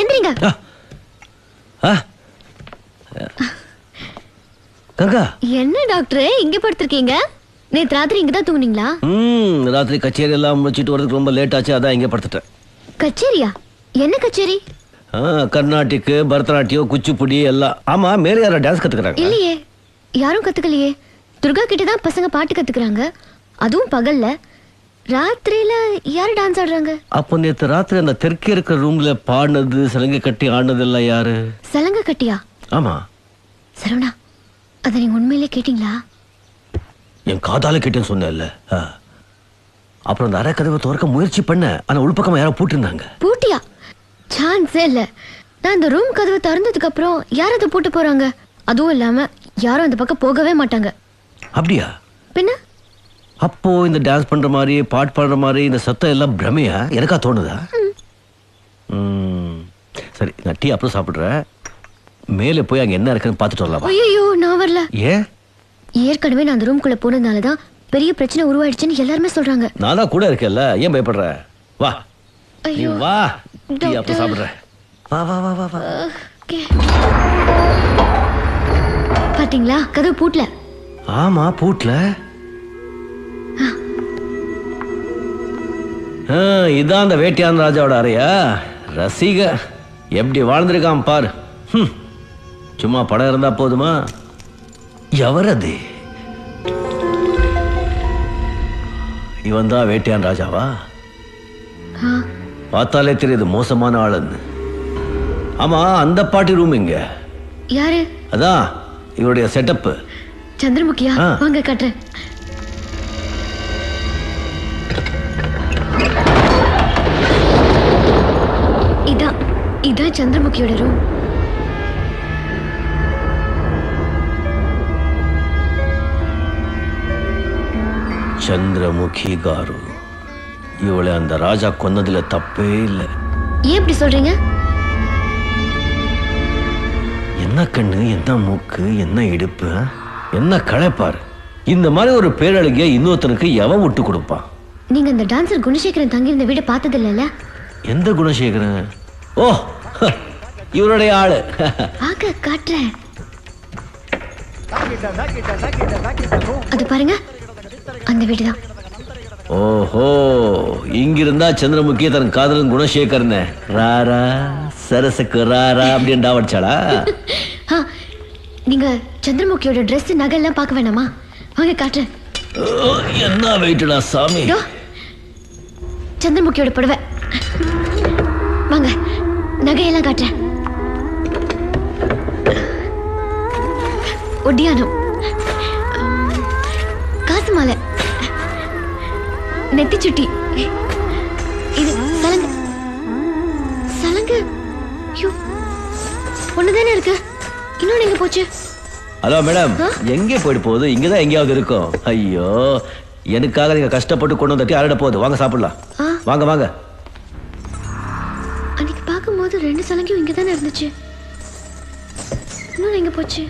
எந்திரிங்க. கங்கா, என்ன டாக்டர் இங்க படுத்திருக்கீங்க? நேத்து ராத்திரி இங்க தான் தூங்குனீங்களா? ராத்திரி கச்சேரி எல்லாம் முடிச்சிட்டு வரதுக்கு ரொம்ப லேட் ஆச்சு, அதான் இங்கே படுத்துட்டேன். கச்சேரியா? என்ன கச்சேரி? கர்நாடிக்கு, பரதநாட்டியம், குச்சிப்புடி எல்லாம். ஆமா, மேலே யாரும் டான்ஸ் கத்துக்கிறாங்க? இல்லையே, யாரும் கத்துக்கலையே. துர்கா கிட்ட தான் பசங்க பாட்டு கத்துக்கிறாங்க, அதுவும் பகல்ல. ராத்திரியில யாரு டான்ஸ் ஆடுறாங்க? அப்போ நேத்து ராத்திரி அந்த தெற்கே இருக்கிற ரூம்ல பாடினது, சலங்கை கட்டி ஆடினது எல்லாம் யாரு? சலங்கை கட்டியா? ஆமா. சரவணா, அதை நீங்க உண்மையிலே கேட்டீங்களா? என் காதால கேட்டேன்னு சொன்னேன்ல. அப்புறம் அந்த அரை கதவை திறக்க முயற்சி பண்ண, ஆனா உள்பக்கமா யாரோ பூட்டிருந்தாங்க. பூட்டியா? சான்ஸே இல்ல. நான் இந்த ரூம் கதவை திறந்ததுக்கு அப்புறம் யார் அதை பூட்டு போறாங்க? அதுவும் இல்லாம யாரும் அந்த பக்கம் போகவே மாட்டாங்க. அப்படியா? பின்ன அப்போ இந்த டான்ஸ் பண்ற மாதிரி, பாட்டு பாடுற மாதிரி இந்த சத்தம் எல்லாம் பிரமையா? எனக்கா தோணுதா? சரி, நான் டீ அப்புறம் சாப்பிடுறேன். மேலே போய் அங்க என்ன இருக்குன்னு பார்த்துட்டு வரலாம். ஐயோ, நான் வரல. ஏன்? ஏற்கனவே நான் அந்த ரூம்குள்ள போனதுனாலதான் பெரிய பிரச்சனை உருவாயிடுச்சுன்னு எல்லாருமே சொல்றாங்க. நான் தான் கூட இருக்கேன்ல, ஏன் பயப்படுற? வா, நீ வா, டீ அப்புறம் டாக்டர். சாப்பிடுறேன். வா வா வா வா வா. பாத்தீங்களா, கதவு பூட்டல. ஆமா, பூட்ல. இதான் அந்த வேட்டியான் ராஜாவோட அறையா? ரசிக எப்படி வாழ்ந்திருக்கான் பாரு. சும்மா படம் இருந்தா போதுமா? எவரது? இவன் தான் வேட்டியான் ராஜாவா? பார்த்தாலே தெரியுது மோசமான ஆளுன்னு. ஆமா, அந்த பாட்டி ரூம் இங்க யாரு? அதான் இவருடைய செட்டப். சந்திரமுகியா? வாங்க காட்டுறேன். இதான் சந்திரமுகியோட ரூம். சந்திரமுகி காரு, இவளை அந்த ராஜா கொன்னதுல தப்பே இல்லை. ஏன் இப்படி சொல்றீங்க? என்ன கண்ணு, என்ன மூக்கு, என்ன இடுப்பு, என்ன களைப்பாரு. இந்த மாதிரி ஒரு பேரழகிய இன்னொருத்தனுக்கு எவன் விட்டு கொடுப்பான்? நீங்க அந்த டான்சர் குணசேகரன் தங்கி இருந்த வீட பார்த்தது இல்லைல்ல? எந்த குணசேகரன்? ஓ, இவருடைய ஆளு. ஆக காட்டுறேன். அது பாருங்க, அந்த வீடுதான். ஓஹோ, இங்கிருந்தா சந்திரமுகி தன் காதலன் குணசேகரன் ராரா சரசுக்கு ராரா அப்படின்னு டாவடிச்சாளா? நீங்க சந்திரமுகியோட ட்ரெஸ், நகை எல்லாம் பார்க்க வேணாமா? வாங்க காட்டுறேன். என்ன வெயிட்டடா சாமி. சந்திரமுகியோட புடவை. வாங்க, நகையெல்லாம் காட்டுறேன். ஒட்டியானம், காசு மாலை, நெத்தி சுட்டி, இது சலங்கு. சலங்கு ஒண்ணுதானே இருக்கு, இன்னொன்னு எங்க போச்சு? ஹலோ மேடம், எங்கே போயிட்டு போகுது? இங்கதான் எங்கேயாவது இருக்கும். ஐயோ, எனக்காக நீங்க கஷ்டப்பட்டு கொண்டு வந்து அரைட போகுது. வாங்க சாப்பிடலாம். வாங்க வாங்க. அன்னைக்கு பார்க்கும்போது 2 சலங்கையும் இங்கதானே இருந்துச்சு, இன்னொன்னு எங்க போச்சு?